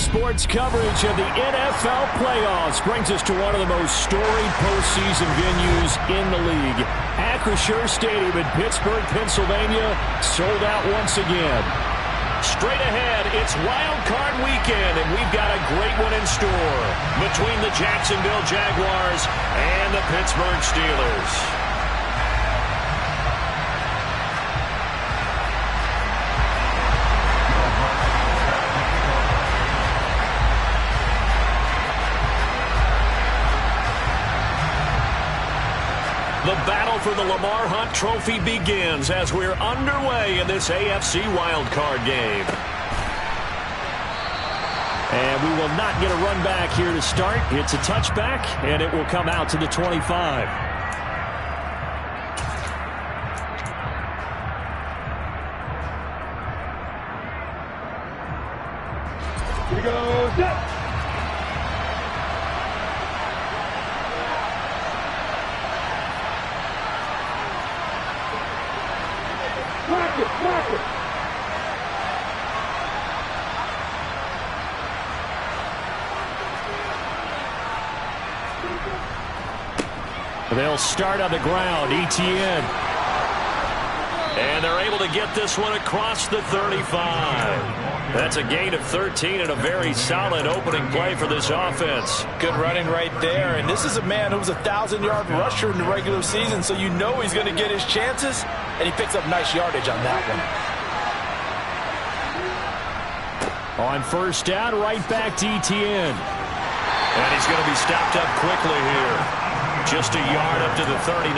Sports coverage of the NFL playoffs brings us to one of the most storied postseason venues in the league. Acrisure Stadium in Pittsburgh, Pennsylvania, sold out once again. Straight ahead, it's Wild Card Weekend, and we've got a great one in store between the Jacksonville Jaguars and the Pittsburgh Steelers. The battle for the Lamar Hunt Trophy begins as we're underway in this AFC wildcard game. And we will not get a run back here to start. It's a touchback, and it will come out to the 25. Here we go. Set. They'll start on the ground. Etienne. And they're able to get this one across the 35. That's a gain of 13 and a very solid opening play for this offense. Good running right there. And this is a man who was a 1,000-yard rusher in the regular season, so you know he's going to get his chances, and he picks up nice yardage on that one. On first down, right back to Etienne. And he's going to be stopped up quickly here. Just a yard up to the 39.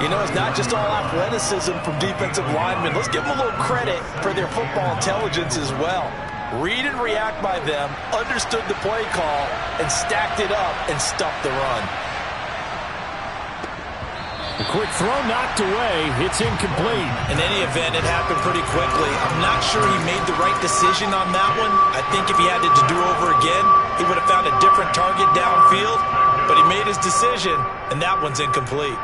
You know, it's not just all athleticism from defensive linemen. Let's give them a little credit for their football intelligence as well. Read and react by them, understood the play call, and stacked it up and stuffed the run. A quick throw knocked away. It's incomplete. In any event, it happened pretty quickly. I'm not sure he made the right decision on that one. I think if he had it to do over again, he would have found a different target downfield. But he made his decision, and that one's incomplete.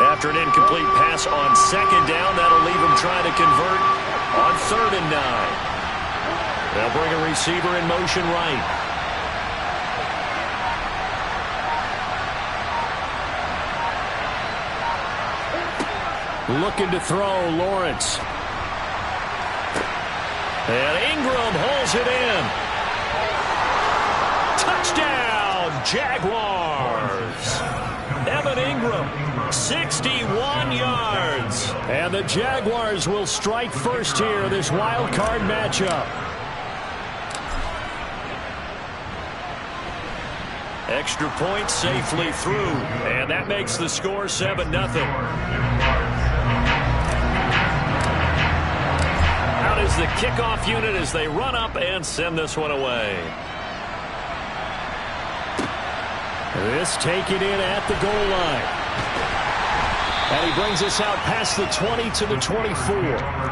After an incomplete pass on second down, that'll leave him trying to convert on 3rd and 9. They'll bring a receiver in motion right. Looking to throw, Lawrence. And Ingram holds it in. Touchdown, Jaguars. Evan Ingram, 61 yards. And the Jaguars will strike first here, this wild card matchup. Extra point safely through. And that makes the score 7-0. Is the kickoff unit as they run up and send this one away. This taken in at the goal line. And he brings us out past the 20 to the 24.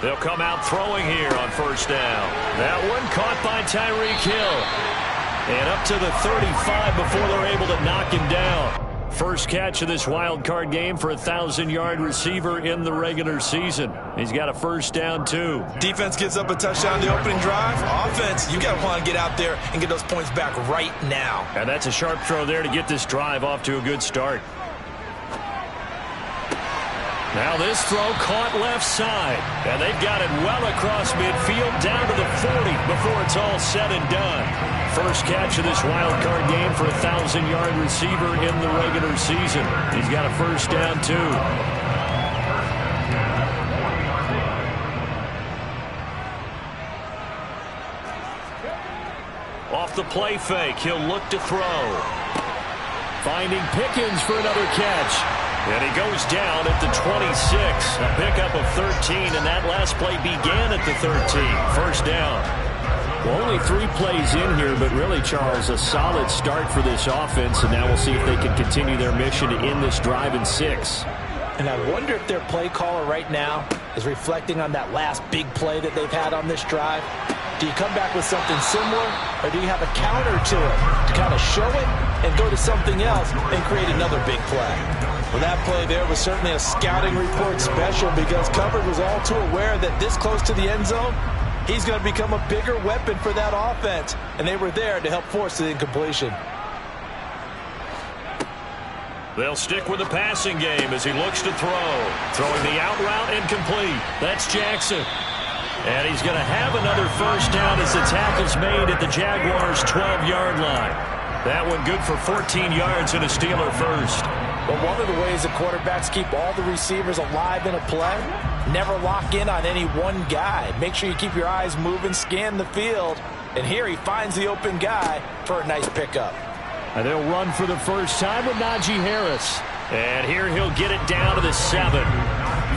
They'll come out throwing here on first down. That one caught by Tyreek Hill. And up to the 35 before they're able to knock him down. First catch of this wild card game for a 1,000-yard receiver in the regular season. He's got a first down, too. Defense gives up a touchdown the opening drive. Offense, you got to want to get out there and get those points back right now. And that's a sharp throw there to get this drive off to a good start. Now this throw caught left side. And they've got it well across midfield down to the 40 before it's all said and done. First catch of this wild card game for a 1,000-yard receiver in the regular season. He's got a first down, too. Off the play fake, he'll look to throw. Finding Pickens for another catch. And he goes down at the 26. A pickup of 13, and that last play began at the 13. First down. Well, only 3 plays in here, but really, Charles, a solid start for this offense, and now we'll see if they can continue their mission to end this drive in 6. And I wonder if their play caller right now is reflecting on that last big play that they've had on this drive. Do you come back with something similar, or do you have a counter to it to kind of show it and go to something else and create another big play? Well, that play there was certainly a scouting report special because Covered was all too aware that this close to the end zone, he's going to become a bigger weapon for that offense, and they were there to help force the incompletion. They'll stick with the passing game as he looks to throw. Throwing the out route incomplete. That's Jackson. And he's going to have another first down as the tackle's made at the Jaguars' 12-yard line. That one good for 14 yards and a Steeler first. But one of the ways the quarterbacks keep all the receivers alive in a play, never lock in on any one guy. Make sure you keep your eyes moving, scan the field. And here he finds the open guy for a nice pickup. And they'll run for the first time with Najee Harris. And here he'll get it down to the 7.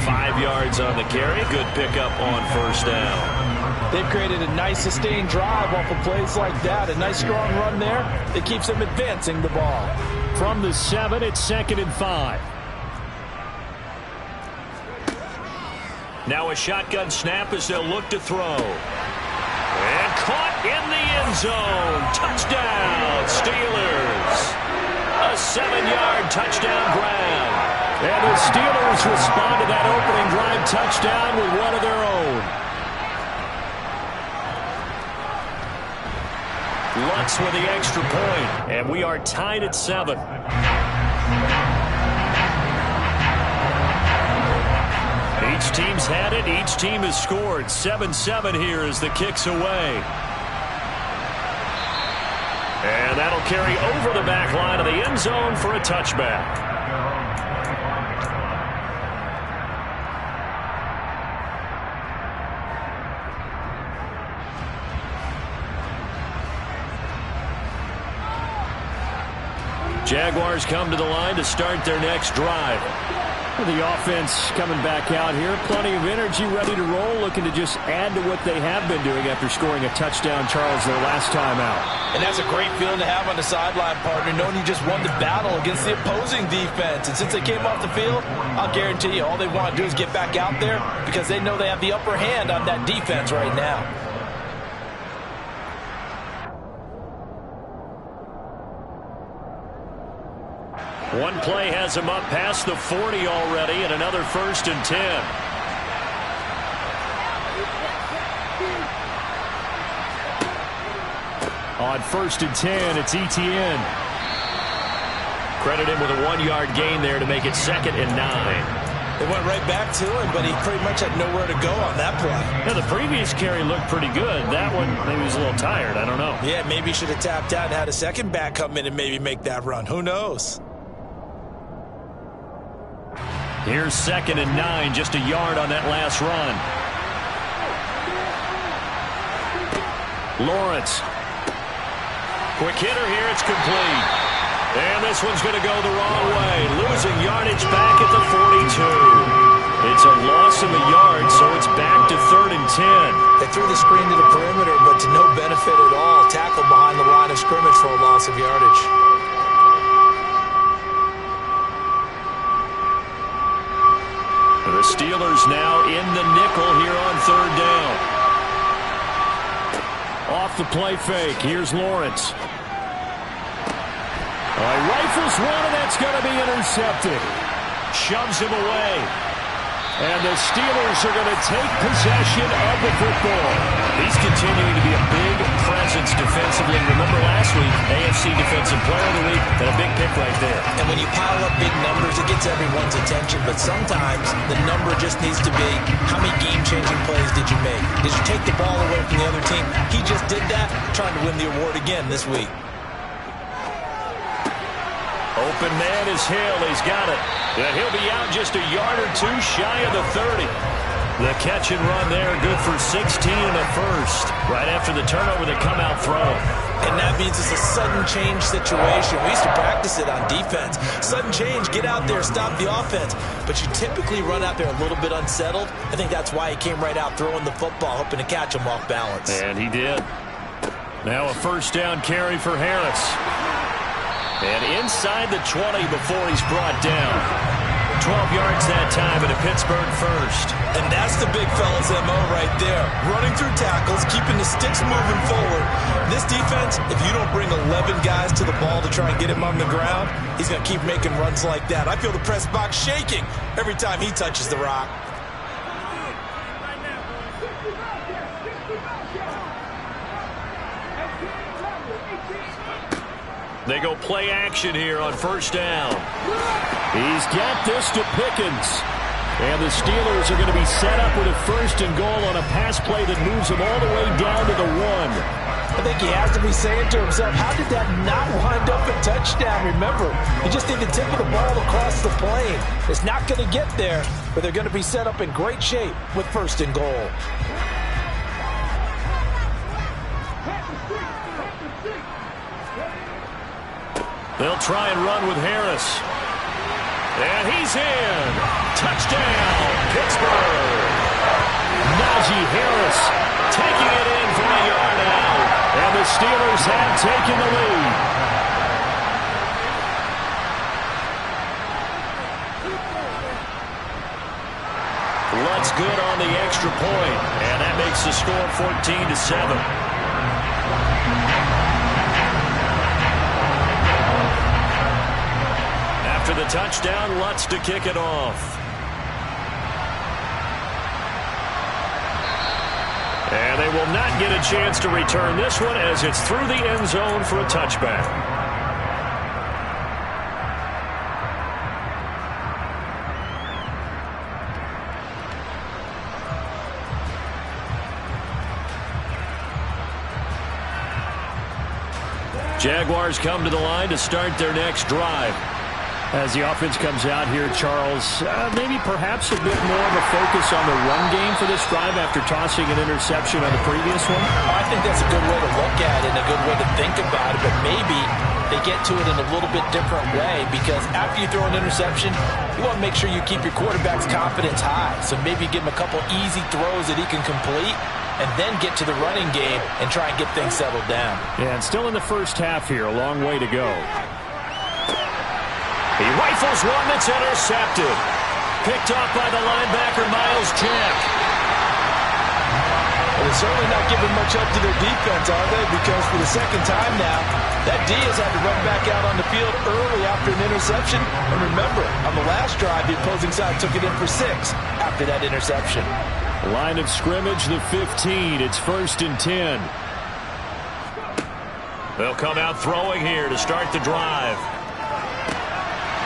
5 yards on the carry. Good pickup on first down. They've created a nice sustained drive off of plays like that. A nice strong run there that keeps them advancing the ball. From the 7, it's 2nd and 5. Now a shotgun snap as they'll look to throw. And caught in the end zone. Touchdown, Steelers. A 7-yard touchdown grab. And the Steelers respond to that opening drive touchdown with one of their own. Lutz with the extra point, and we are tied at 7. Each team's had it. Each team has scored. 7-7 here as the kick's away. And that'll carry over the back line of the end zone for a touchback. Jaguars come to the line to start their next drive. The offense coming back out here. Plenty of energy, ready to roll, looking to just add to what they have been doing after scoring a touchdown, Charles, their last time out. And that's a great feeling to have on the sideline, partner, knowing you just won the battle against the opposing defense. And since they came off the field, I'll guarantee you all they want to do is get back out there because they know they have the upper hand on that defense right now. One play has him up past the 40 already, and another 1st and 10. On 1st and 10, it's Etienne. Credit him with a 1-yard gain there to make it 2nd and 9. They went right back to him, but he pretty much had nowhere to go on that play. Yeah, the previous carry looked pretty good. That one, maybe he was a little tired. I don't know. Yeah, maybe he should have tapped out and had a second back come in and maybe make that run. Who knows? Here's 2nd and 9, just a yard on that last run. Lawrence. Quick hitter here, it's complete. And this one's going to go the wrong way. Losing yardage back at the 42. It's a loss of a yard, so it's back to 3rd and 10. They threw the screen to the perimeter, but to no benefit at all. Tackled behind the line of scrimmage for a loss of yardage. The Steelers now in the nickel here on 3rd down. Off the play fake. Here's Lawrence. Rifles one, and that's going to be intercepted. Shoves him away. And the Steelers are going to take possession of the football. He's continuing to be a big presence defensively. Remember last week, AFC Defensive Player of the Week, and a big pick right there. And when you pile up big numbers, it gets everyone's attention. But sometimes the number just needs to be, how many game-changing plays did you make? Did you take the ball away from the other team? He just did that, trying to win the award again this week. Open man is Hill. He's got it. And he'll be out just a yard or two shy of the 30. The catch and run there, good for 16 and a first. Right after the turnover, they come out throwing. And that means it's a sudden change situation. We used to practice it on defense. Sudden change, get out there, stop the offense. But you typically run out there a little bit unsettled. I think that's why he came right out throwing the football, hoping to catch him off balance. And he did. Now a first down carry for Harris. And inside the 20 before he's brought down. 12 yards that time and a Pittsburgh first. And that's the big fella's MO right there. Running through tackles, keeping the sticks moving forward. This defense, if you don't bring 11 guys to the ball to try and get him on the ground, he's going to keep making runs like that. I feel the press box shaking every time he touches the rock. They go play action here on first down. He's got this to Pickens. And the Steelers are going to be set up with a first and goal on a pass play that moves them all the way down to the 1. I think he has to be saying to himself, how did that not wind up a touchdown? Remember, you just need the tip of the ball across the plane. It's not going to get there, but they're going to be set up in great shape with first and goal. They'll try and run with Harris. And he's in. Touchdown, Pittsburgh. Najee Harris taking it in from a yard out. And the Steelers have taken the lead. Lutt's good on the extra point. And that makes the score 14-7. After the touchdown, Lutz to kick it off. And they will not get a chance to return this one as it's through the end zone for a touchback. Jaguars come to the line to start their next drive. As the offense comes out here, Charles, maybe perhaps a bit more of a focus on the run game for this drive after tossing an interception on the previous one? I think that's a good way to look at it and a good way to think about it, but maybe they get to it in a little bit different way because after you throw an interception, you want to make sure you keep your quarterback's confidence high. So maybe give him a couple easy throws that he can complete and then get to the running game and try and get things settled down. Yeah, and still in the first half here, a long way to go. He rifles one that's intercepted. Picked off by the linebacker, Miles Jack. Well, they're certainly not giving much up to their defense, are they? Because for the second time now, that D has had to run back out on the field early after an interception. And remember, on the last drive, the opposing side took it in for 6 after that interception. Line of scrimmage, the 15. It's 1st and 10. They'll come out throwing here to start the drive.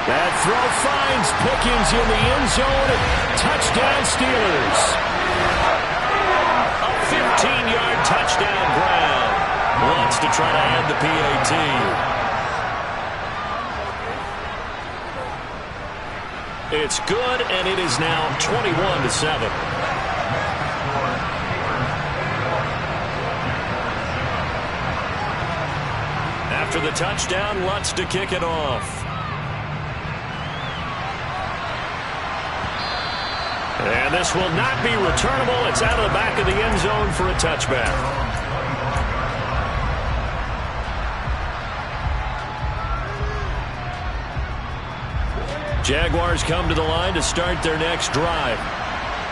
That throw finds Pickens in the end zone. Touchdown, Steelers. A 15-yard touchdown grab. Wants to try to add the PAT. It's good, and it is now 21-7. After the touchdown, Lutz to kick it off. And this will not be returnable. It's out of the back of the end zone for a touchback. Jaguars come to the line to start their next drive.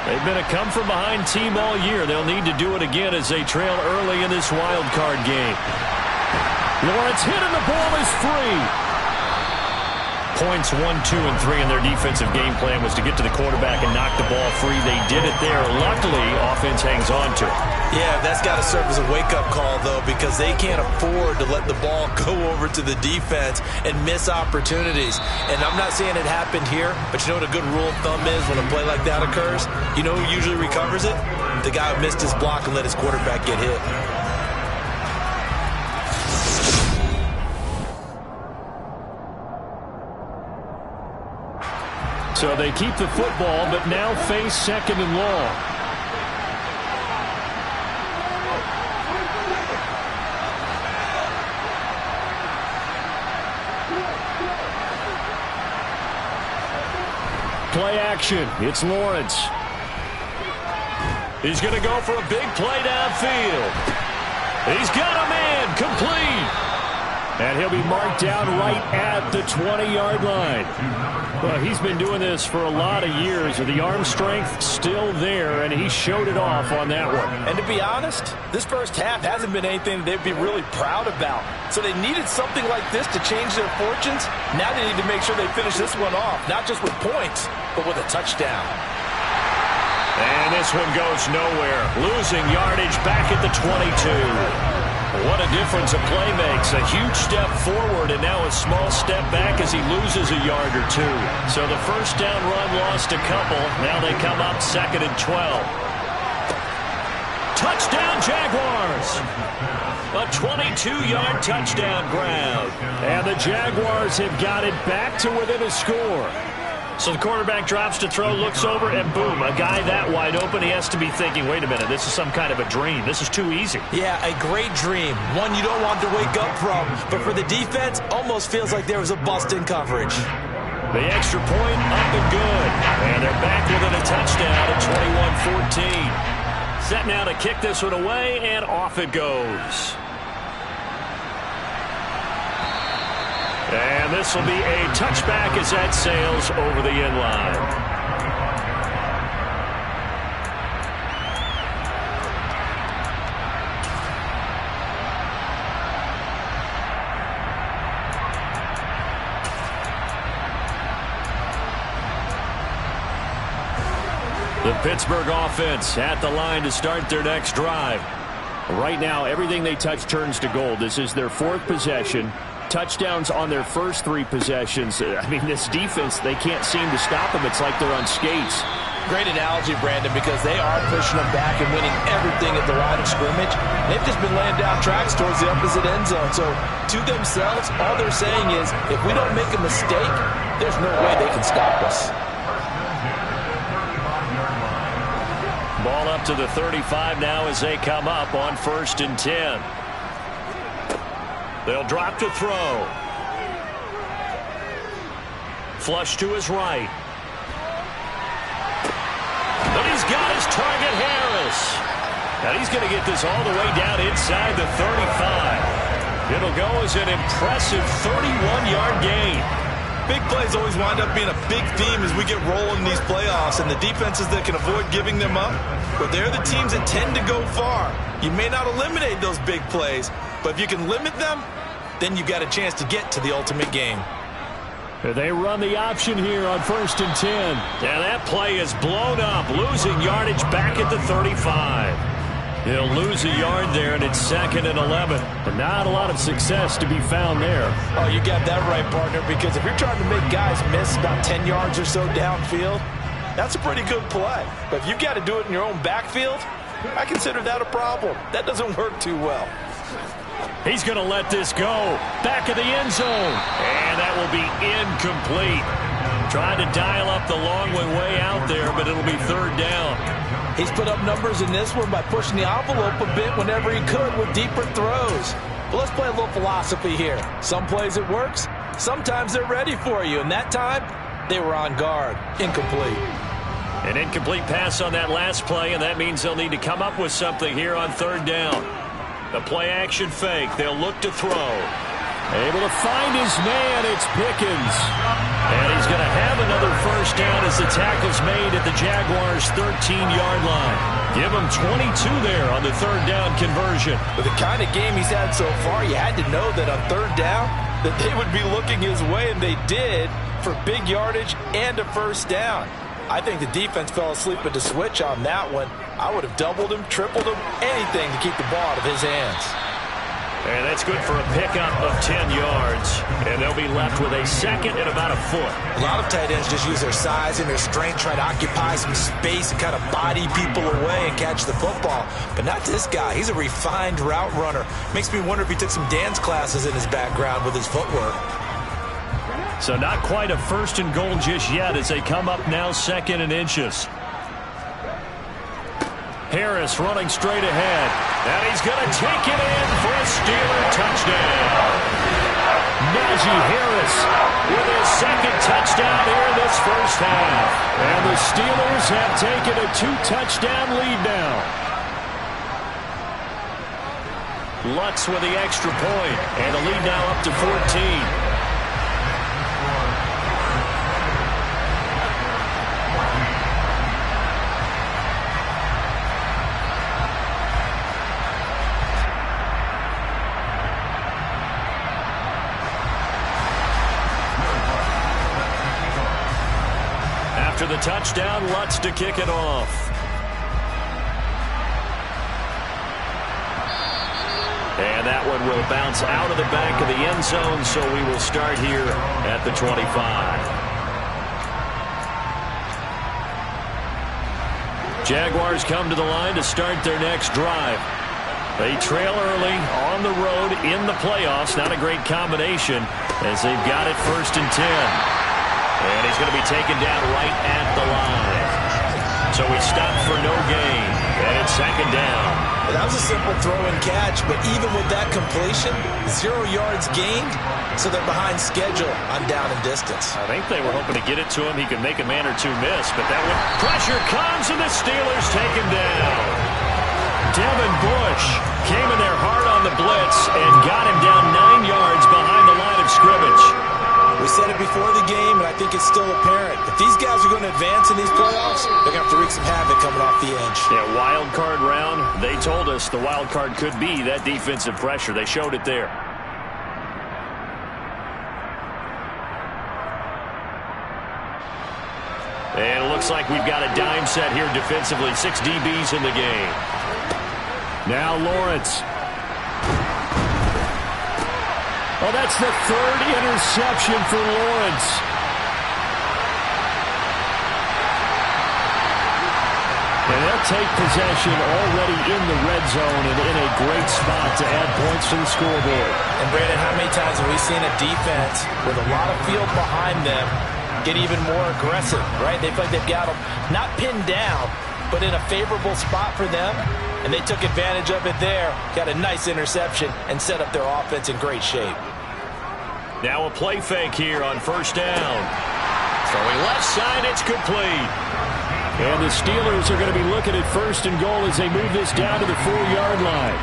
They've been a come-from-behind team all year. They'll need to do it again as they trail early in this wild card game. Lawrence hit and the ball is free. Points 1, 2, and 3 in their defensive game plan was to get to the quarterback and knock the ball free. They did it there. Luckily, offense hangs on to it. Yeah, that's got to serve as a wake-up call, though, because they can't afford to let the ball go over to the defense and miss opportunities. And I'm not saying it happened here, but you know what a good rule of thumb is when a play like that occurs? You know who usually recovers it? The guy who missed his block and let his quarterback get hit. So they keep the football, but now face 2nd and long. Play action. It's Lawrence. He's going to go for a big play downfield. He's got a man, complete. And he'll be marked down right at the 20-yard line. Well, he's been doing this for a lot of years. The arm strength still there, and he showed it off on that one. And to be honest, this first half hasn't been anything they'd be really proud about. So they needed something like this to change their fortunes. Now they need to make sure they finish this one off, not just with points, but with a touchdown. And this one goes nowhere. Losing yardage back at the 22. What a difference a play makes. A huge step forward and now a small step back as he loses a yard or two. So the first down run lost a couple. Now they come up 2nd and 12. Touchdown Jaguars. A 22-yard touchdown grab. And the Jaguars have got it back to within a score. So the quarterback drops to throw, looks over, and boom, a guy that wide open, he has to be thinking, wait a minute, this is some kind of a dream. This is too easy. Yeah, a great dream. One you don't want to wake up from. But for the defense, almost feels like there was a bust in coverage. The extra point up and good. And they're back within a touchdown at 21-14. Set now to kick this one away, and off it goes. And this will be a touchback as that sails over the end line. The Pittsburgh offense at the line to start their next drive. Right now, everything they touch turns to gold. This is their 4th possession. Touchdowns on their first 3 possessions. I mean, this defense, they can't seem to stop them. It's like they're on skates. Great analogy, Brandon, because they are pushing them back and winning everything at the line of scrimmage. They've just been laying down tracks towards the opposite end zone. So to themselves, all they're saying is, if we don't make a mistake, there's no way they can stop us. Ball up to the 35 now as they come up on 1st and 10. They'll drop to throw. Flush to his right. But he's got his target, Harris. And he's going to get this all the way down inside the 35. It'll go as an impressive 31-yard gain. Big plays always wind up being a big theme as we get rolling in these playoffs, and the defenses that can avoid giving them up, but they're the teams that tend to go far. You may not eliminate those big plays, but if you can limit them, then you've got a chance to get to the ultimate game. They run the option here on 1st and 10. And that play is blown up, losing yardage back at the 35. He'll lose a yard there, and it's 2nd and 11. But not a lot of success to be found there. Oh, you got that right, partner, because if you're trying to make guys miss about 10 yards or so downfield, that's a pretty good play. But if you've got to do it in your own backfield, I consider that a problem. That doesn't work too well. He's going to let this go. Back of the end zone. And that will be incomplete. Tried to dial up the long way out there, but it'll be 3rd down. He's put up numbers in this one by pushing the envelope a bit whenever he could with deeper throws. But let's play a little philosophy here. Some plays it works. Sometimes they're ready for you. And that time, they were on guard. Incomplete. An incomplete pass on that last play, and that means they'll need to come up with something here on 3rd down. The play-action fake. They'll look to throw. Able to find his man. It's Pickens. And he's going to have another 1st down as the tackle's made at the Jaguars' 13-yard line. Give him 22 there on the 3rd down conversion. With the kind of game he's had so far, you had to know that on 3rd down that they would be looking his way, and they did, for big yardage and a 1st down. I think the defense fell asleep at the switch on that one. I would have doubled him, tripled him, anything to keep the ball out of his hands. And that's good for a pickup of 10 yards. And they'll be left with a 2nd and about a foot. A lot of tight ends just use their size and their strength, try to occupy some space and kind of body people away and catch the football. But not this guy. He's a refined route runner. Makes me wonder if he took some dance classes in his background with his footwork. So not quite a 1st and goal just yet as they come up now 2nd and inches. Harris running straight ahead. And he's going to take it in for a Steeler touchdown. Najee Harris with his 2nd touchdown here in this 1st half. And the Steelers have taken a 2-touchdown lead now. Lutz with the extra point, and the lead now up to 14. After the touchdown, Lutz to kick it off. And that one will bounce out of the back of the end zone, so we will start here at the 25. Jaguars come to the line to start their next drive. They trail early on the road in the playoffs. Not a great combination as they've got it 1st and 10. And he's going to be taken down right at the line. So he stopped for no gain. And it's 2nd down. Well, that was a simple throw and catch, but even with that completion, 0 yards gained, so they're behind schedule on down and distance. I think they were hoping to get it to him. He could make a man or two miss, but that one, pressure comes, and the Steelers take him down. Devin Bush came in there hard on the blitz and got him down 9 yards behind the line of scrimmage. We said it before the game, and I think it's still apparent. If these guys are going to advance in these playoffs, they're going to have to wreak some havoc coming off the edge. Yeah, wild card round. They told us the wild card could be that defensive pressure. They showed it there. And it looks like we've got a dime set here defensively. 6 DBs in the game. Now Lawrence. Oh, that's the 3rd interception for Lawrence. And they'll take possession already in the red zone and in a great spot to add points to the scoreboard. And, Brandon, how many times have we seen a defense with a lot of field behind them get even more aggressive, right? They feel like they've got them not pinned down, but in a favorable spot for them. And they took advantage of it there, got a nice interception, and set up their offense in great shape. Now a play fake here on 1st down. Throwing left side, it's complete. And the Steelers are going to be looking at 1st and goal as they move this down to the 4-yard line.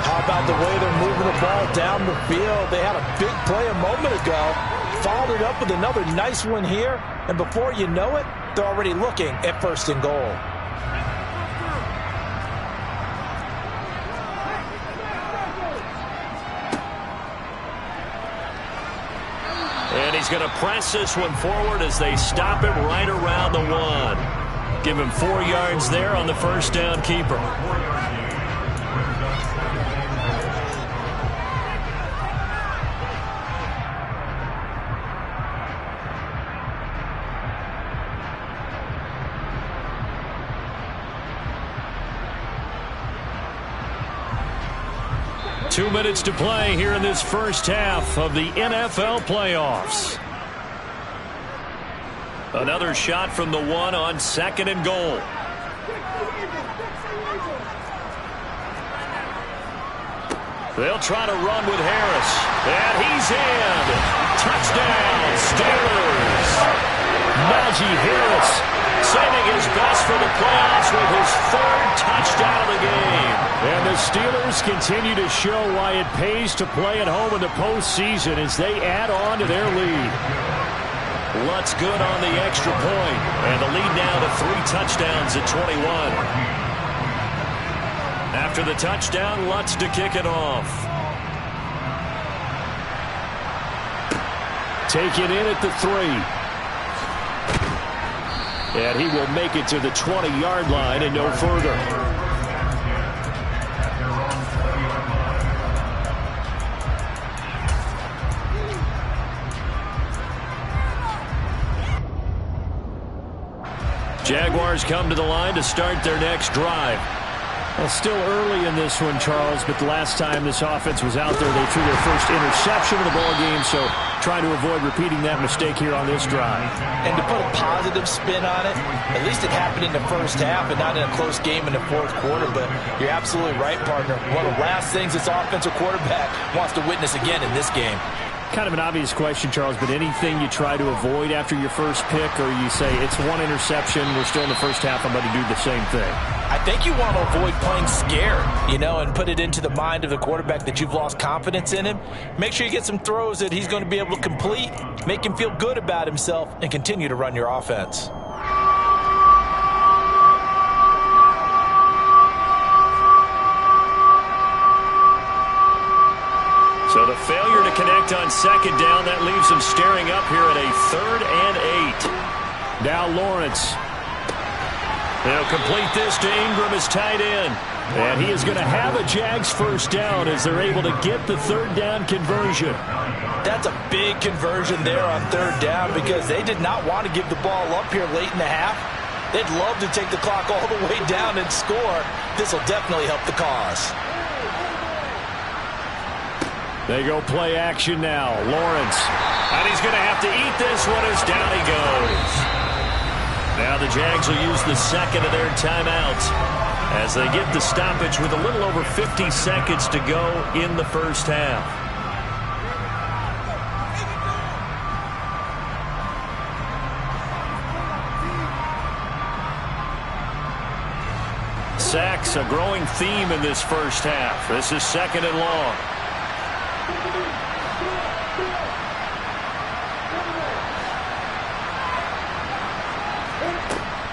How about the way they're moving the ball down the field? They had a big play a moment ago, followed it up with another nice one here, and before you know it, they're already looking at 1st and goal. And he's going to press this one forward as they stop it right around the 1. Give him 4 yards there on the 1st down keeper. Two minutes to play here in this first half of the NFL playoffs. Another shot from the 1 on 2nd and goal. They'll try to run with Harris. And he's in. Touchdown, Steelers. Najee Harris saving his best for the playoffs with his 3rd touchdown of the game. And the Steelers continue to show why it pays to play at home in the postseason as they add on to their lead. Lutz good on the extra point, and the lead now to 3 touchdowns at 21. After the touchdown, Lutz to kick it off. Taken in at the 3. And he will make it to the 20-yard line and no further. Jaguars come to the line to start their next drive. Well, still early in this one, Charles, but the last time this offense was out there, they threw their first interception of the ball game, so trying to avoid repeating that mistake here on this drive. And to put a positive spin on it, at least it happened in the first half and not in a close game in the 4th quarter, but you're absolutely right, partner. One of the last things this offensive quarterback wants to witness again in this game. Kind of an obvious question, Charles, but anything you try to avoid after your first pick, or you say it's one interception, we're still in the first half, I'm going to do the same thing? I think you want to avoid playing scared, and put it into the mind of the quarterback that you've lost confidence in him. Make sure you get some throws that he's going to be able to complete, make him feel good about himself, and continue to run your offense. So the failure to connect on second down, that leaves him staring up here at a 3rd and 8. Now Lawrence. They'll complete this to Ingram as tight end. And he is going to have a Jags first down as they're able to get the 3rd down conversion. That's a big conversion there on 3rd down because they did not want to give the ball up here late in the half. They'd love to take the clock all the way down and score. This will definitely help the cause. They go play action now. Lawrence. And he's going to have to eat this one as down he goes. Now the Jags will use the second of their timeouts as they get the stoppage with a little over 50 seconds to go in the first half. Sacks, a growing theme in this first half. This is 2nd and long.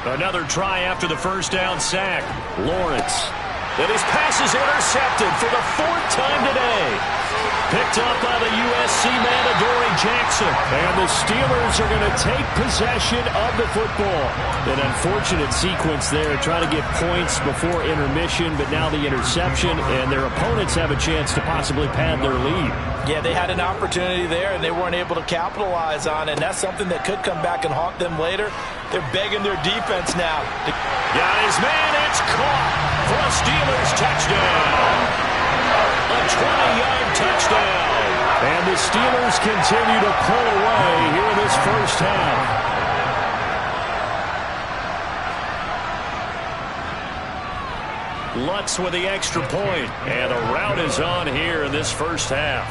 Another try after the first down sack. Lawrence. And his pass is intercepted for the 4th time today. Picked up by the USC man, Adoree Jackson. And the Steelers are going to take possession of the football. An unfortunate sequence there, trying to get points before intermission, but now the interception, and their opponents have a chance to possibly pad their lead. Yeah, they had an opportunity there, and they weren't able to capitalize on it, and that's something that could come back and haunt them later. They're begging their defense now. Got his man, it's caught for a Steelers touchdown. A 20-yard touchdown. And the Steelers continue to pull away here in this first half. Lutz with the extra point. And a rout is on here in this first half.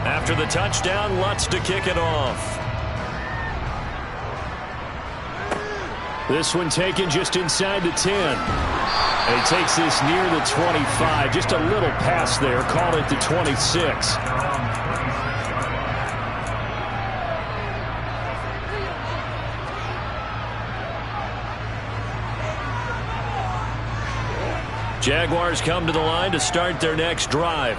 After the touchdown, Lutz to kick it off. This one taken just inside the 10. And he takes this near the 25. Just a little pass there. Called it the 26. Jaguars come to the line to start their next drive.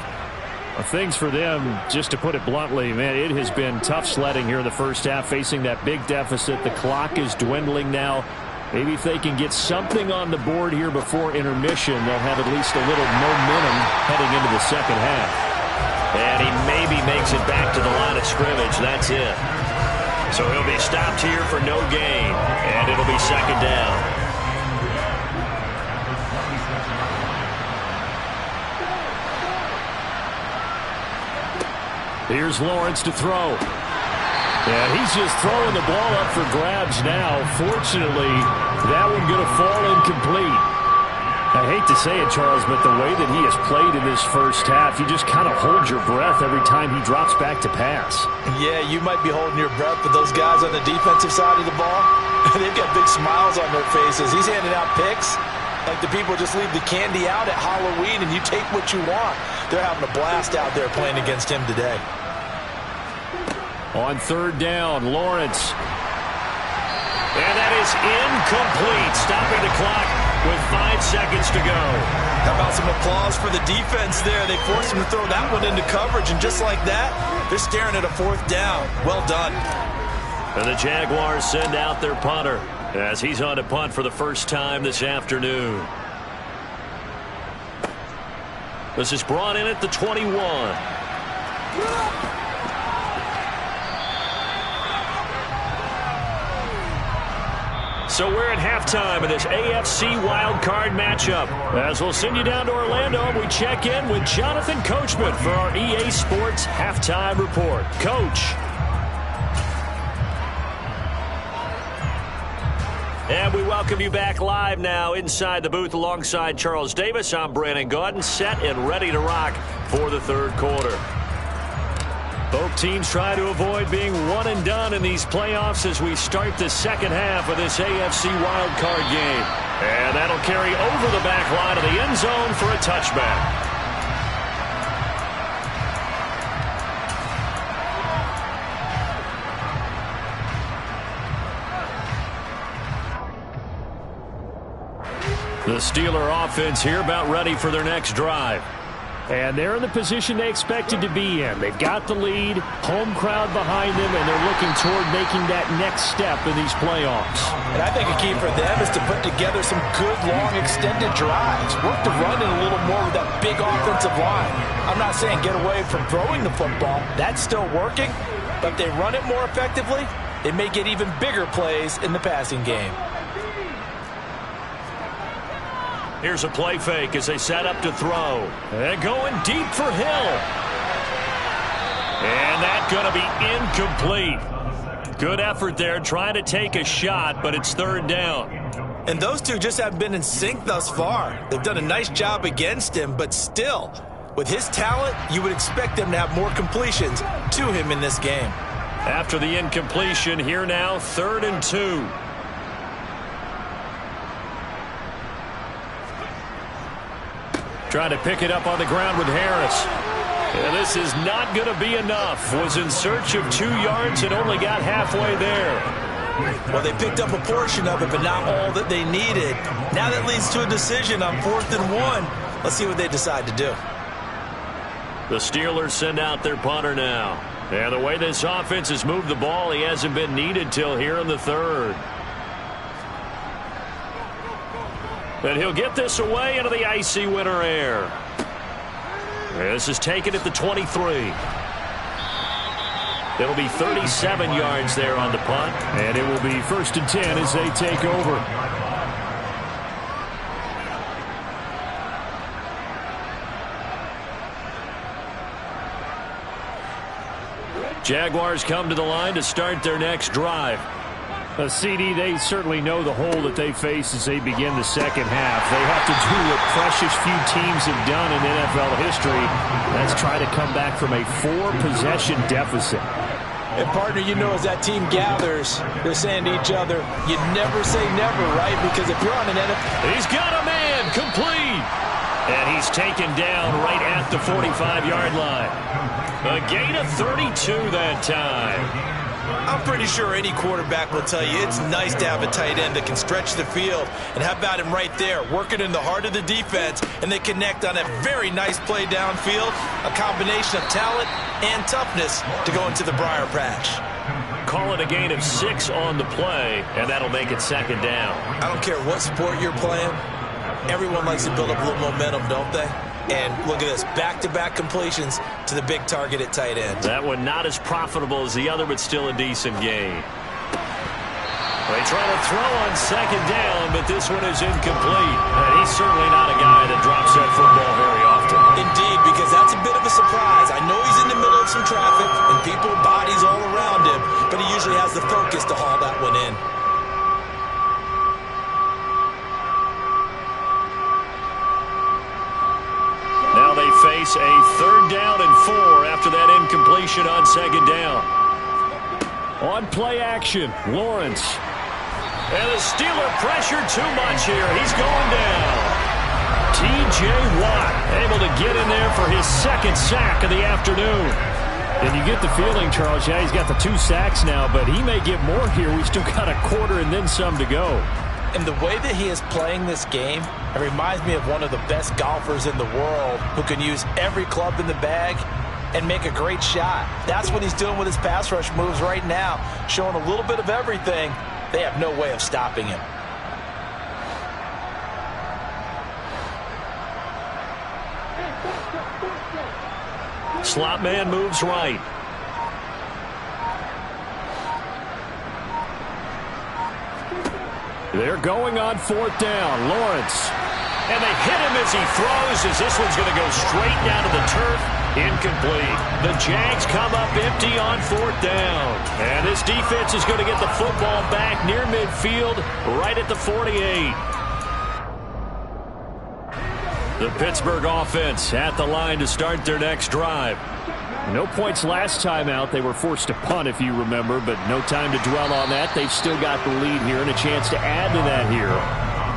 Well, things for them, just to put it bluntly, man, it has been tough sledding here in the first half, facing that big deficit. The clock is dwindling now. Maybe if they can get something on the board here before intermission, they'll have at least a little momentum heading into the second half. And he maybe makes it back to the line of scrimmage. That's it. So he'll be stopped here for no gain, and it'll be 2nd down. Here's Lawrence to throw. And he's just throwing the ball up for grabs now. Fortunately, that one going to fall incomplete. I hate to say it, Charles, but the way that he has played in this first half, you just kind of hold your breath every time he drops back to pass. Yeah, you might be holding your breath, but those guys on the defensive side of the ball, they've got big smiles on their faces. He's handing out picks like the people just leave the candy out at Halloween and you take what you want. They're having a blast out there playing against him today. On 3rd down, Lawrence. And that is incomplete, stopping the clock with 5 seconds to go. How about some applause for the defense there? They forced him to throw that one into coverage, and just like that, they're staring at a 4th down. Well done. And the Jaguars send out their punter as he's on to punt for the first time this afternoon. This is brought in at the 21. So we're at halftime in this AFC wildcard matchup. As we'll send you down to Orlando, we check in with Jonathan Coachman for our EA Sports Halftime Report. Coach. And we welcome you back live now inside the booth alongside Charles Davis. I'm Brandon Gaudin, set and ready to rock for the third quarter. Both teams try to avoid being one and done in these playoffs as we start the second half of this AFC wildcard game. And that'll carry over the back line of the end zone for a touchback. The Steeler offense here about ready for their next drive. And they're in the position they expected to be in. They've got the lead, home crowd behind them, and they're looking toward making that next step in these playoffs. And I think a key for them is to put together some good, long, extended drives. Work the run in a little more with that big offensive line. I'm not saying get away from throwing the football. That's still working. But if they run it more effectively, they may get even bigger plays in the passing game. Here's a play fake as they set up to throw. And going deep for Hill. And that's going to be incomplete. Good effort there trying to take a shot, but it's third down. And those two just haven't been in sync thus far. They've done a nice job against him, but still, with his talent, you would expect them to have more completions to him in this game. After the incompletion, here now, 3rd and 2. Trying to pick it up on the ground with Harris. And this is not going to be enough. Was in search of 2 yards and only got halfway there. Well, they picked up a portion of it, but not all that they needed. Now that leads to a decision on 4th and 1. Let's see what they decide to do. The Steelers send out their punter now. And the way this offense has moved the ball, he hasn't been needed till here in the 3rd. And he'll get this away into the icy winter air. This is taken at the 23. It'll be 37 yards there on the punt. And it will be 1st and 10 as they take over. Jaguars come to the line to start their next drive. CD, they certainly know the hole that they face as they begin the second half. They have to do what precious few teams have done in NFL history. That's try to come back from a 4-possession deficit. And, partner, you know as that team gathers, they're saying to each other, you never say never, right? Because if you're on an NFL... He's got a man, complete. And he's taken down right at the 45-yard line. A gain of 32 that time. I'm pretty sure any quarterback will tell you it's nice to have a tight end that can stretch the field. And how about him right there, working in the heart of the defense, and they connect on a very nice play downfield, a combination of talent and toughness to go into the briar patch. Call it a gain of 6 on the play, and that'll make it 2nd down. I don't care what sport you're playing. Everyone likes to build up a little momentum, don't they? And look at this, back-to-back completions to the big target at tight end. That one not as profitable as the other, but still a decent gain. They try to throw on 2nd down, but this one is incomplete. And he's certainly not a guy that drops that football very often. Indeed, because that's a bit of a surprise. I know he's in the middle of some traffic and people, bodies all around him, but he usually has the focus to haul that one in. Now they face a 3rd down and 4 after that incompletion on 2nd down. On play action, Lawrence. And the Steeler pressure too much here. He's going down. T.J. Watt able to get in there for his 2nd sack of the afternoon. And you get the feeling, Charles, yeah, he's got the 2 sacks now, but he may get more here. We still got a quarter and then some to go. And the way that he is playing this game, it reminds me of one of the best golfers in the world who can use every club in the bag and make a great shot. That's what he's doing with his pass rush moves right now, showing a little bit of everything. They have no way of stopping him. Slot man moves right. They're going on 4th down. Lawrence. And they hit him as he throws, as this one's going to go straight down to the turf. Incomplete. The Jags come up empty on 4th down. And this defense is going to get the football back near midfield, right at the 48. The Pittsburgh offense at the line to start their next drive. No points last time out. They were forced to punt, if you remember, but no time to dwell on that. They've still got the lead here and a chance to add to that here.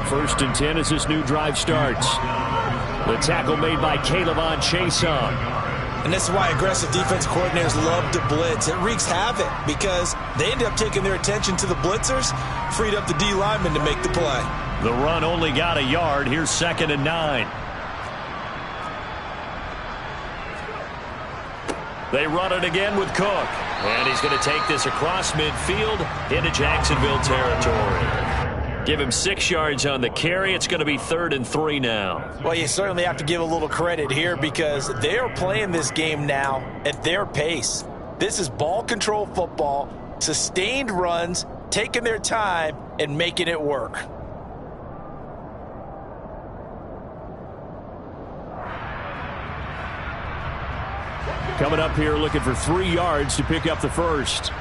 1st and 10 as this new drive starts. The tackle made by Caleb on Chason. And this is why aggressive defense coordinators love to blitz. It wreaks havoc because they end up taking their attention to the blitzers, freed up the D lineman to make the play. The run only got a yard. Here's 2nd and 9. They run it again with Cook. And he's going to take this across midfield into Jacksonville territory. Give him 6 yards on the carry. It's going to be 3rd and 3 now. Well, you certainly have to give a little credit here because they are playing this game now at their pace. This is ball control football, sustained runs, taking their time, and making it work. Coming up here looking for 3 yards to pick up the first.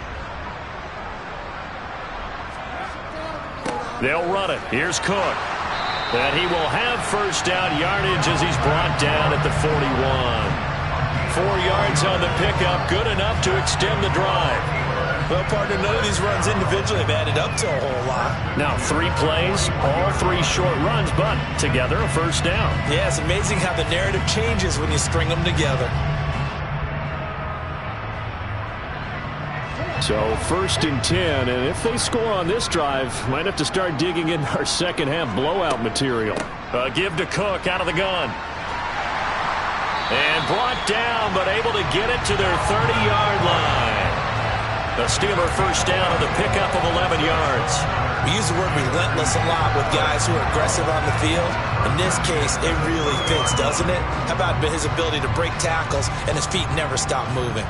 They'll run it. Here's Cook. And he will have first down yardage as he's brought down at the 41. 4 yards on the pickup, good enough to extend the drive. Well, partner, none of these runs individually have added up to a whole lot. Now 3 plays, all 3 short runs, but together a first down. Yeah, it's amazing how the narrative changes when you string them together. So 1st and 10, and if they score on this drive, might have to start digging in our second half blowout material. Give to Cook out of the gun. And brought down, but able to get it to their 30-yard line. The Steeler first down on the pickup of 11 yards. We use the word relentless a lot with guys who are aggressive on the field. In this case, it really fits, doesn't it? How about his ability to break tackles and his feet never stop moving?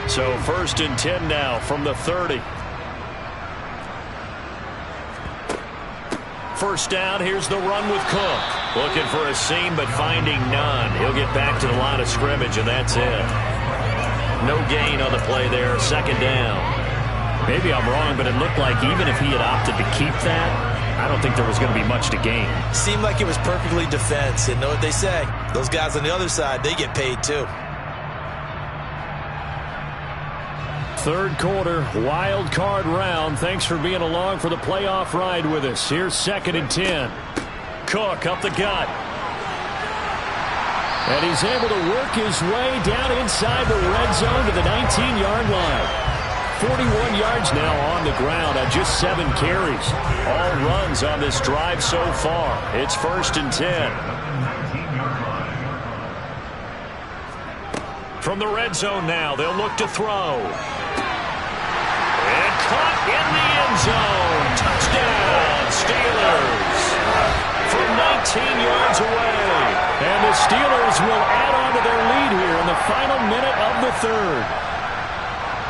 So 1st and 10 now from the 30. First down, here's the run with Cook. Looking for a seam, but finding none. He'll get back to the line of scrimmage, and that's it. No gain on the play there, 2nd down. Maybe I'm wrong, but it looked like even if he had opted to keep that, I don't think there was going to be much to gain. Seemed like it was perfectly defense. And know what they say? Those guys on the other side, they get paid too. 3rd quarter, wild card round. Thanks for being along for the playoff ride with us. Here's 2nd and 10. Cook up the gut. And he's able to work his way down inside the red zone to the 19-yard line. 41 yards now on the ground on just 7 carries. All runs on this drive so far. It's 1st and 10. From the red zone now, they'll look to throw. And caught in the end zone. Touchdown, Steelers. From 19 yards away. And the Steelers will add on to their lead here in the final minute of the 3rd.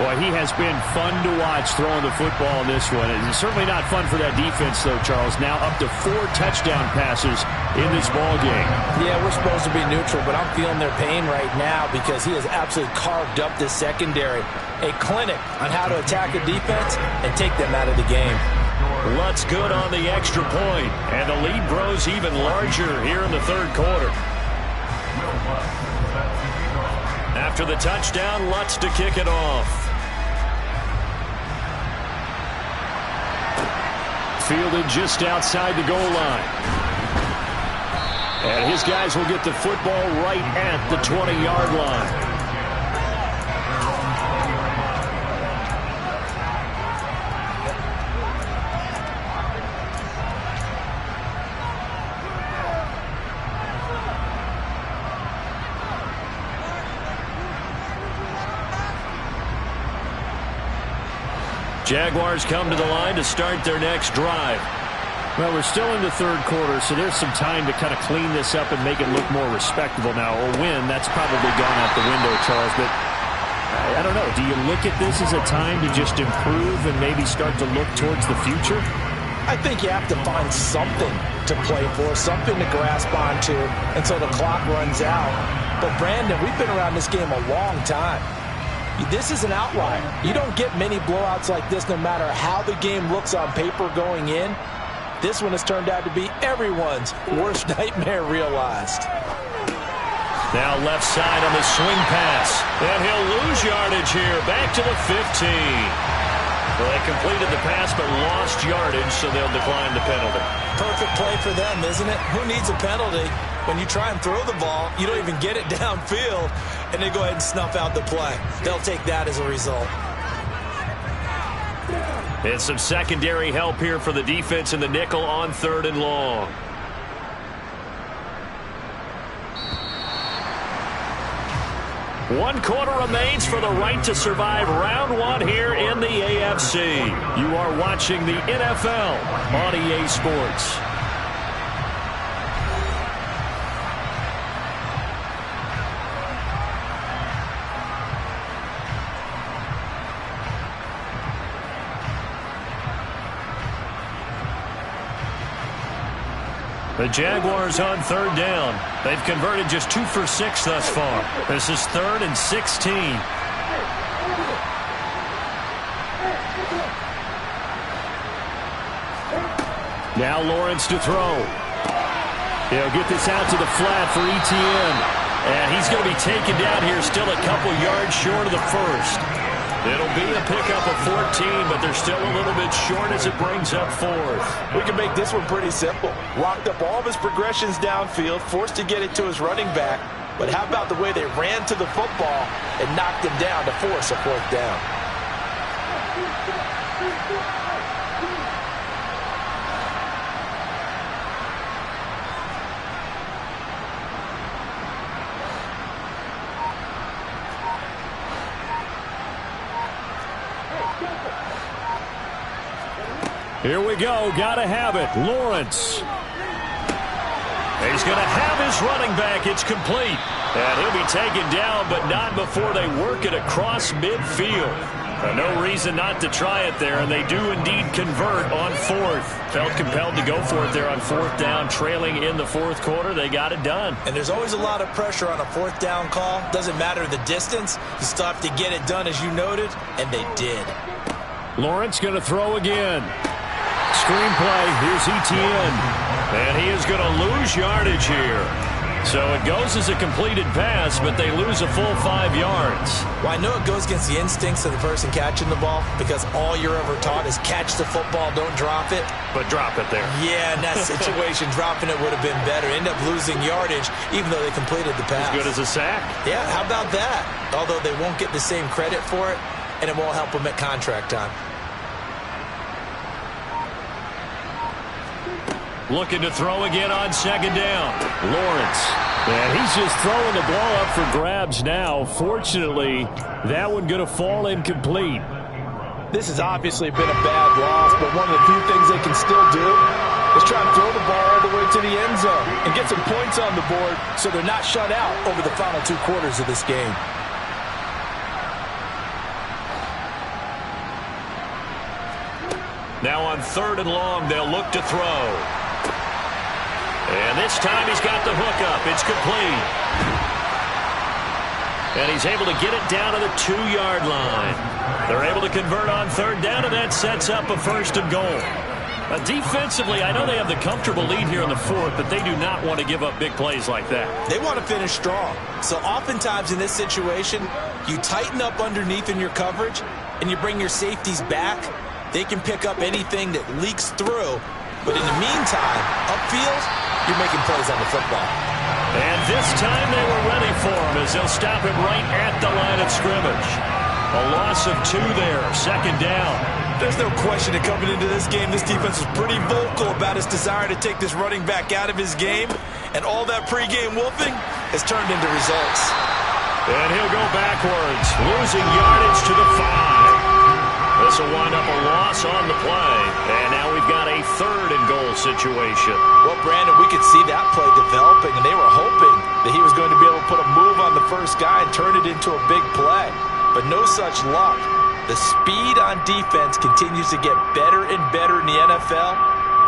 Boy, he has been fun to watch throwing the football in this one. It's certainly not fun for that defense, though, Charles. Now up to 4 touchdown passes in this ball game. Yeah, we're supposed to be neutral, but I'm feeling their pain right now because he has absolutely carved up this secondary. A clinic on how to attack a defense and take them out of the game. Lutz good on the extra point, and the lead grows even larger here in the 3rd quarter. After the touchdown, Lutz to kick it off. Fielded just outside the goal line. And his guys will get the football right at the 20-yard line. Jaguars come to the line to start their next drive. Well, we're still in the 3rd quarter, so there's some time to kind of clean this up and make it look more respectable now. A win, that's probably gone out the window, Charles. But I don't know. Do you look at this as a time to just improve and maybe start to look towards the future? I think you have to find something to play for, something to grasp onto until the clock runs out. But, Brandon, we've been around this game a long time. This is an outlier. You don't get many blowouts like this no matter how the game looks on paper going in. This one has turned out to be everyone's worst nightmare realized. Now left side on the swing pass. And he'll lose yardage here. Back to the 15. Well, they completed the pass but lost yardage, so they'll decline the penalty. Perfect play for them, isn't it? Who needs a penalty? When you try and throw the ball, you don't even get it downfield, and they go ahead and snuff out the play. They'll take that as a result. And some secondary help here for the defense in the nickel on 3rd and long. One quarter remains for the right to survive round 1 here in the AFC. You are watching the NFL on EA Sports. The Jaguars on 3rd down. They've converted just 2 for 6 thus far. This is 3rd and 16. Now Lawrence to throw. He'll get this out to the flat for Etienne. And he's going to be taken down here, still a couple yards short of the first. It'll be a pickup of 14, but they're still a little bit short as it brings up 4th. We can make this one pretty simple. Locked up all of his progressions downfield, forced to get it to his running back. But how about the way they ran to the football and knocked him down to force a 4th down? Here we go. Gotta have it. Lawrence. He's going to have his running back. It's complete. And he'll be taken down, but not before they work it across midfield. No reason not to try it there, and they do indeed convert on 4th. Felt compelled to go for it there on 4th down, trailing in the 4th quarter. They got it done. And there's always a lot of pressure on a 4th down call. Doesn't matter the distance. You still have to get it done, as you noted, and they did. Lawrence going to throw again. Screenplay, here's Etienne. And he is going to lose yardage here. So it goes as a completed pass, but they lose a full 5 yards. Well, I know it goes against the instincts of the person catching the ball because all you're ever taught is catch the football, don't drop it. But drop it there. Yeah, in that situation, dropping it would have been better. End up losing yardage, even though they completed the pass. As good as a sack. Yeah, how about that? Although they won't get the same credit for it, and it won't help them at contract time. Looking to throw again on 2nd down. Lawrence. And he's just throwing the ball up for grabs now. Fortunately, that one going to fall incomplete. This has obviously been a bad loss, but one of the few things they can still do is try and throw the ball all the way to the end zone and get some points on the board so they're not shut out over the final 2 quarters of this game. Now on 3rd and long, they'll look to throw. And this time he's got the hook up. It's complete. And he's able to get it down to the 2-yard line. They're able to convert on 3rd down, and that sets up a 1st and goal. Defensively, I know they have the comfortable lead here in the 4th, but they do not want to give up big plays like that. They want to finish strong. So oftentimes in this situation, you tighten up underneath in your coverage, and you bring your safeties back. They can pick up anything that leaks through. But in the meantime, upfield, you're making plays on the football. And this time they were ready for him as they'll stop him right at the line of scrimmage. A loss of 2 there, 2nd down. There's no question that coming into this game, this defense was pretty vocal about its desire to take this running back out of his game. And all that pregame wolfing has turned into results. And he'll go backwards, losing yardage to the 5. This will wind up a loss on the play. And now we've got a 3rd and goal situation. Well, Brandon, we could see that play developing, and they were hoping that he was going to be able to put a move on the first guy and turn it into a big play. But no such luck. The speed on defense continues to get better and better in the NFL,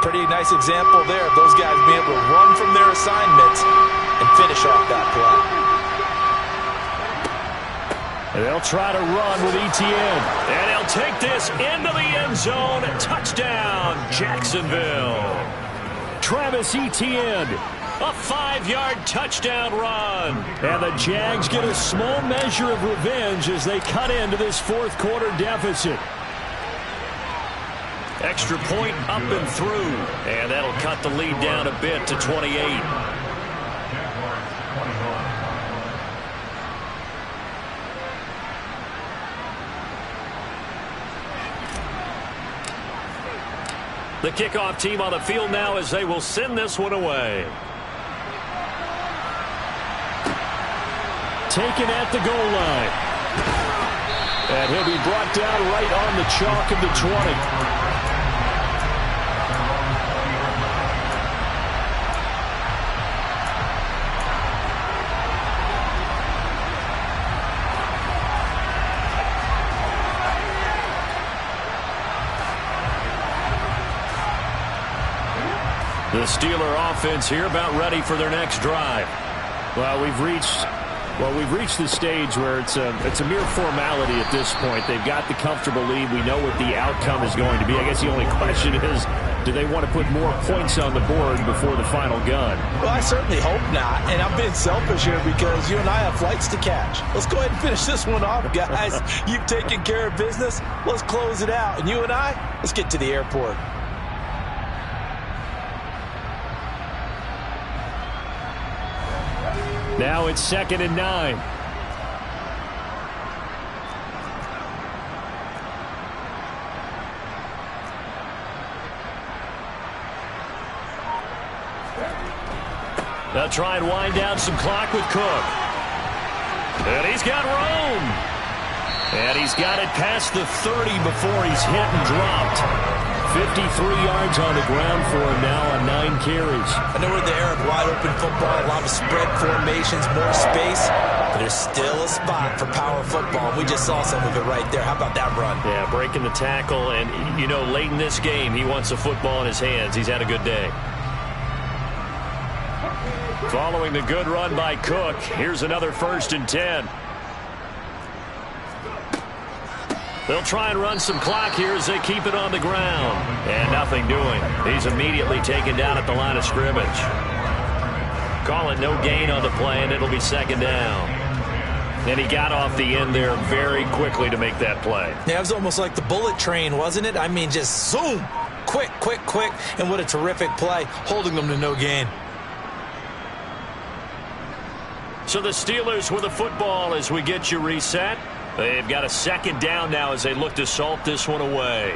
pretty nice example there of those guys being able to run from their assignments and finish off that play. They'll try to run with Etienne. And he'll take this into the end zone. Touchdown, Jacksonville. Travis Etienne, a 5-yard touchdown run. And the Jags get a small measure of revenge as they cut into this fourth quarter deficit. Extra point up and through. And that'll cut the lead down a bit to 28. The kickoff team on the field now as they will send this one away. Taken at the goal line. And he'll be brought down right on the chalk of the 20. The Steeler offense here about ready for their next drive. Well, we've reached the stage where it's a mere formality at this point. They've got the comfortable lead. We know what the outcome is going to be. I guess the only question is, do they want to put more points on the board before the final gun? Well, I certainly hope not. And I'm being selfish here because you and I have flights to catch. Let's go ahead and finish this one off, guys. You've taken care of business. Let's close it out. And you and I, let's get to the airport. Now it's 2nd and 9. They'll try and wind down some clock with Cook. And he's got room. And he's got it past the 30 before he's hit and dropped. 53 yards on the ground for him now on 9 carries. I know we're in the era of wide-open football, a lot of spread formations, more space, but there's still a spot for power football. We just saw some of it right there. How about that run? Yeah, breaking the tackle, and, you know, late in this game, he wants the football in his hands. He's had a good day. Following the good run by Cook, here's another 1st and 10. They'll try and run some clock here as they keep it on the ground. And nothing doing. He's immediately taken down at the line of scrimmage. Call it no gain on the play, and it'll be 2nd down. And he got off the end there very quickly to make that play. Yeah, it was almost like the bullet train, wasn't it? I mean, just zoom. Quick, quick, quick. And what a terrific play, holding them to no gain. So the Steelers with the football as we get you reset. They've got a 2nd down now as they look to salt this one away.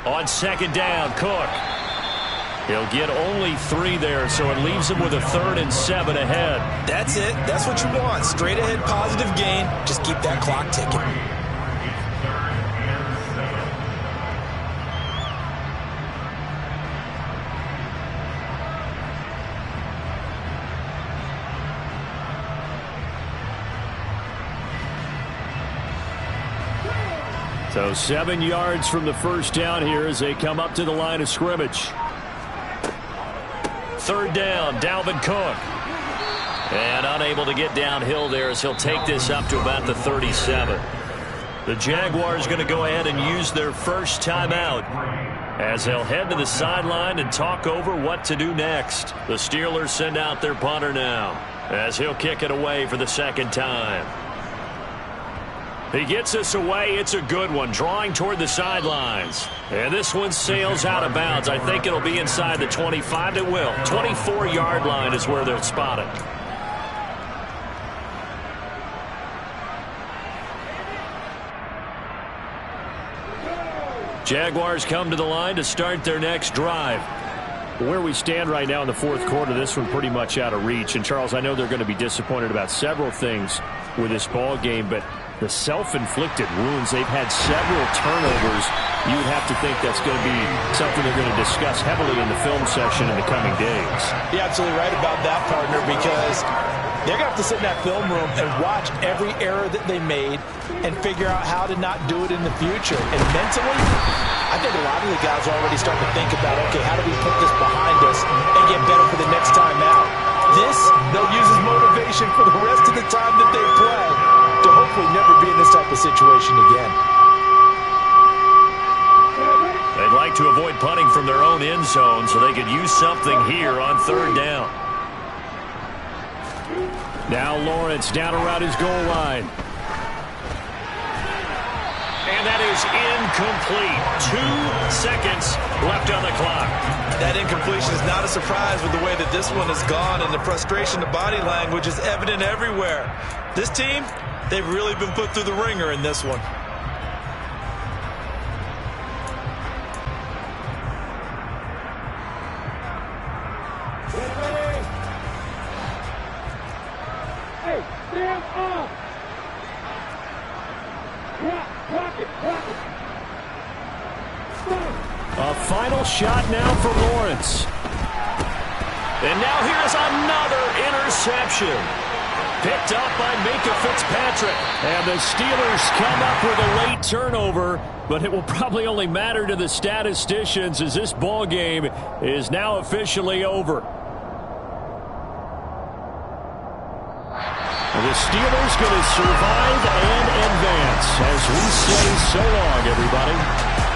On 2nd down, Cook. He'll get only 3 there, so it leaves him with a 3rd and 7 ahead. That's it. That's what you want. Straight ahead, positive gain. Just keep that clock ticking. So 7 yards from the 1st down here as they come up to the line of scrimmage. 3rd down, Dalvin Cook. And unable to get downhill there as he'll take this up to about the 37. The Jaguars going to go ahead and use their first timeout as they'll head to the sideline and talk over what to do next. The Steelers send out their punter now as he'll kick it away for the 2nd time. He gets us away. It's a good one, drawing toward the sidelines. And this one sails out of bounds. I think it'll be inside the 25. It will. 24-yard line is where they'll spot it. Jaguars come to the line to start their next drive. Where we stand right now in the 4th quarter, this one pretty much out of reach. And, Charles, I know they're going to be disappointed about several things with this ball game, but the self-inflicted wounds. They've had several turnovers. You would have to think that's going to be something they're going to discuss heavily in the film session in the coming days. You're absolutely right about that, partner, because they're going to have to sit in that film room and watch every error that they made and figure out how to not do it in the future. And mentally, I think a lot of the guys are already starting to think about, okay, how do we put this behind us and get better for the next time out? This, they'll use as motivation for the rest of the time that they play to hopefully never be in this type of situation again. They'd like to avoid punting from their own end zone so they could use something here on third down. Now Lawrence down around his goal line. And that is incomplete. 2 seconds left on the clock. That incompletion is not a surprise with the way that this one has gone, and the frustration, the body language is evident everywhere. This team, they've really been put through the ringer in this one. Hey, stand up! Block it. A final shot now for Lawrence. And now here's another interception. Picked up by Minka Fitzpatrick. And the Steelers come up with a late turnover, but it will probably only matter to the statisticians as this ball game is now officially over. The Steelers going to survive and advance as we say so long, everybody.